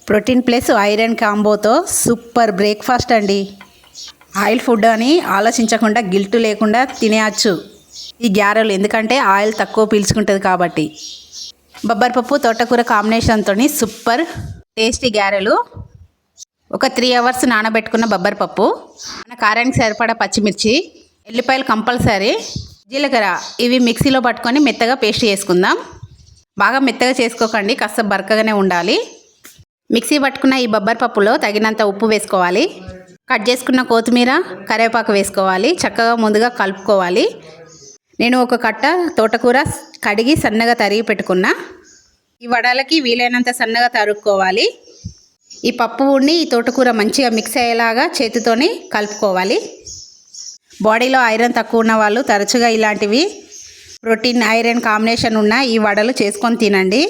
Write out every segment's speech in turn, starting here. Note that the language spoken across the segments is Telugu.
ప్రోటీన్ ప్లస్ ఐరన్ కాంబోతో సూపర్ బ్రేక్ఫాస్ట్ అండి. ఆయిల్ ఫుడ్ అని ఆలోచించకుండా గిల్ట్ లేకుండా తినేయచ్చు ఈ గ్యారెలు, ఎందుకంటే ఆయిల్ తక్కువ పీల్చుకుంటుంది కాబట్టి. బొబ్బరి పప్పు తోటకూర కాంబినేషన్తో సూపర్ టేస్టీ గ్యారెలు. ఒక 3 అవర్స్ నానబెట్టుకున్న బొబ్బరి పప్పు, మన కారానికి సరిపడా పచ్చిమిర్చి, ఎల్లిపాయలు కంపల్సరీ, జీలకర్ర, ఇవి మిక్సీలో పట్టుకొని మెత్తగా పేస్ట్ చేసుకుందాం. బాగా మెత్తగా చేసుకోకండి, కాస్త బరకగానే ఉండాలి. మిక్సీ పట్టుకున్న ఈ బొబ్బరి పప్పులో తగినంత ఉప్పు వేసుకోవాలి. కట్ చేసుకున్న కొత్తిమీర, కరివేపాకు వేసుకోవాలి. చక్కగా ముందుగా కలుపుకోవాలి. నేను ఒక కట్ట తోటకూర కడిగి సన్నగా తరిగి పెట్టుకున్నా. ఈ వడలకి వీలైనంత సన్నగా తరుక్కోవాలి. ఈ పప్పు ఉండి ఈ తోటకూర మంచిగా మిక్స్ అయ్యేలాగా చేతితోని కలుపుకోవాలి. బాడీలో ఐరన్ తక్కువ ఉన్న వాళ్ళు తరచుగా ఇలాంటివి ప్రోటీన్ ఐరన్ కాంబినేషన్ ఉన్న ఈ వడలు చేసుకొని తినండి.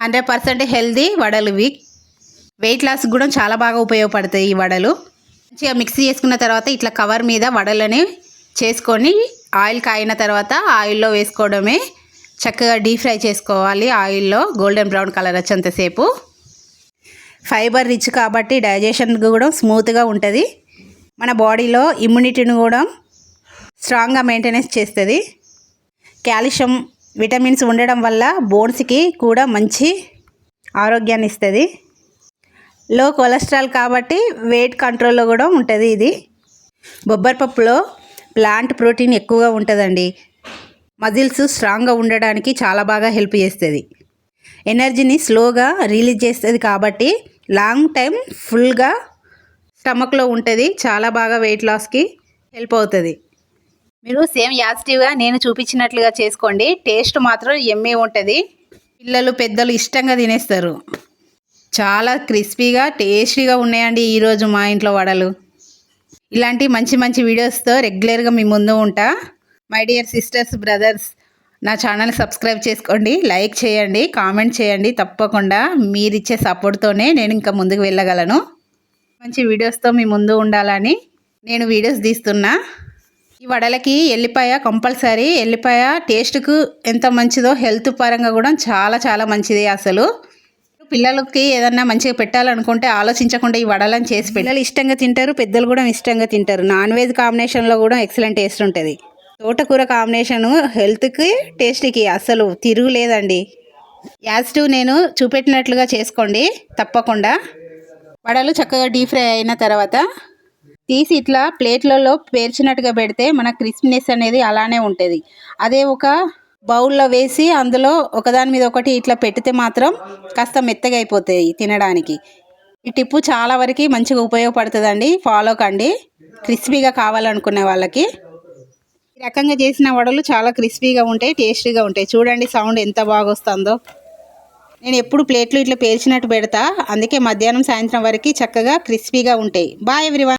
100% హెల్దీ వడలు ఇవి. వెయిట్ లాస్ కూడా చాలా బాగా ఉపయోగపడతాయి ఈ వడలు. మంచిగా మిక్సీ చేసుకున్న తర్వాత ఇట్లా కవర్ మీద వడలని చేసుకొని ఆయిల్ కాయిన తర్వాత ఆయిల్లో వేసుకోవడమే. చక్కగా డీప్ ఫ్రై చేసుకోవాలి ఆయిల్లో, గోల్డెన్ బ్రౌన్ కలర్ వచ్చేంతసేపు. ఫైబర్ రిచ్ కాబట్టి డైజెషన్ కూడా స్మూత్గా ఉంటుంది. మన బాడీలో ఇమ్యూనిటీని కూడా స్ట్రాంగ్గా మెయింటెనెన్స్ చేస్తుంది. కాల్షియం, విటమిన్స్ ఉండడం వల్ల బోన్స్కి కూడా మంచి ఆరోగ్యాన్ని ఇస్తుంది. లో కొలెస్ట్రాల్ కాబట్టి వెయిట్ కంట్రోల్లో కూడా ఉంటుంది. ఇది బొబ్బరి పప్పులో ప్లాంట్ ప్రోటీన్ ఎక్కువగా ఉంటుందండి. మజిల్స్ స్ట్రాంగ్గా ఉండడానికి చాలా బాగా హెల్ప్ చేస్తుంది. ఎనర్జీని స్లోగా రిలీజ్ చేస్తుంది కాబట్టి లాంగ్ టైం ఫుల్గా స్టమక్లో ఉంటుంది. చాలా బాగా వెయిట్ లాస్కి హెల్ప్ అవుతుంది. మీరు సేమ్ యాజిటివ్గా నేను చూపించినట్లుగా చేసుకోండి. టేస్ట్ మాత్రం ఎమ్మే ఉంటుంది. పిల్లలు పెద్దలు ఇష్టంగా తినేస్తారు. చాలా క్రిస్పీగా టేస్టీగా ఉన్నాయండి ఈరోజు మా ఇంట్లో వడలు. ఇలాంటి మంచి మంచి వీడియోస్తో రెగ్యులర్గా మీ ముందు ఉంటా. మై డియర్ సిస్టర్స్, బ్రదర్స్, నా ఛానల్ సబ్స్క్రైబ్ చేసుకోండి, లైక్ చేయండి, కామెంట్ చేయండి. తప్పకుండా మీరిచ్చే సపోర్ట్తోనే నేను ఇంకా ముందుకు వెళ్ళగలను. మంచి వీడియోస్తో మీ ముందు ఉండాలని నేను వీడియోస్ తీస్తున్నా. ఈ వడలకి ఎల్లిపాయ కంపల్సరీ. ఎల్లిపాయ టేస్ట్కు ఎంత మంచిదో హెల్త్ పరంగా కూడా చాలా చాలా మంచిది. అసలు పిల్లలకి ఏదన్నా మంచిగా పెట్టాలనుకుంటే ఆలోచించకుండా ఈ వడలను చేసి పిల్లలు ఇష్టంగా తింటారు, పెద్దలు కూడా ఇష్టంగా తింటారు. నాన్ వెజ్ కాంబినేషన్లో కూడా ఎక్సలెంట్ టేస్ట్ ఉంటుంది. తోటకూర కాంబినేషను హెల్త్కి టేస్ట్కి అసలు తిరుగులేదండి. యాజిటివ్ నేను చూపెట్టినట్లుగా చేసుకోండి తప్పకుండా. వడలు చక్కగా డీప్ ఫ్రై అయిన తర్వాత తీసి ఇట్లా ప్లేట్లలో పేర్చినట్టుగా పెడితే మన క్రిస్పీనెస్ అనేది అలానే ఉంటుంది. అదే ఒక బౌల్లో వేసి అందులో ఒకదాని మీద ఒకటి ఇట్లా పెడితే మాత్రం కాస్త మెత్తగా అయిపోతాయి తినడానికి. ఈ టిప్పు చాలా వరకు మంచిగా ఉపయోగపడుతుందండి. ఫాలో కండి క్రిస్పీగా కావాలనుకునే వాళ్ళకి. ఈ రకంగా చేసిన వడలు చాలా క్రిస్పీగా ఉంటాయి, టేస్టీగా ఉంటాయి. చూడండి సౌండ్ ఎంత బాగా వస్తుందో. నేను ఎప్పుడు ప్లేట్లు ఇట్లా పేర్చినట్టు పెడతా, అందుకే మధ్యాహ్నం సాయంత్రం వరకు చక్కగా క్రిస్పీగా ఉంటాయి. Bye everyone.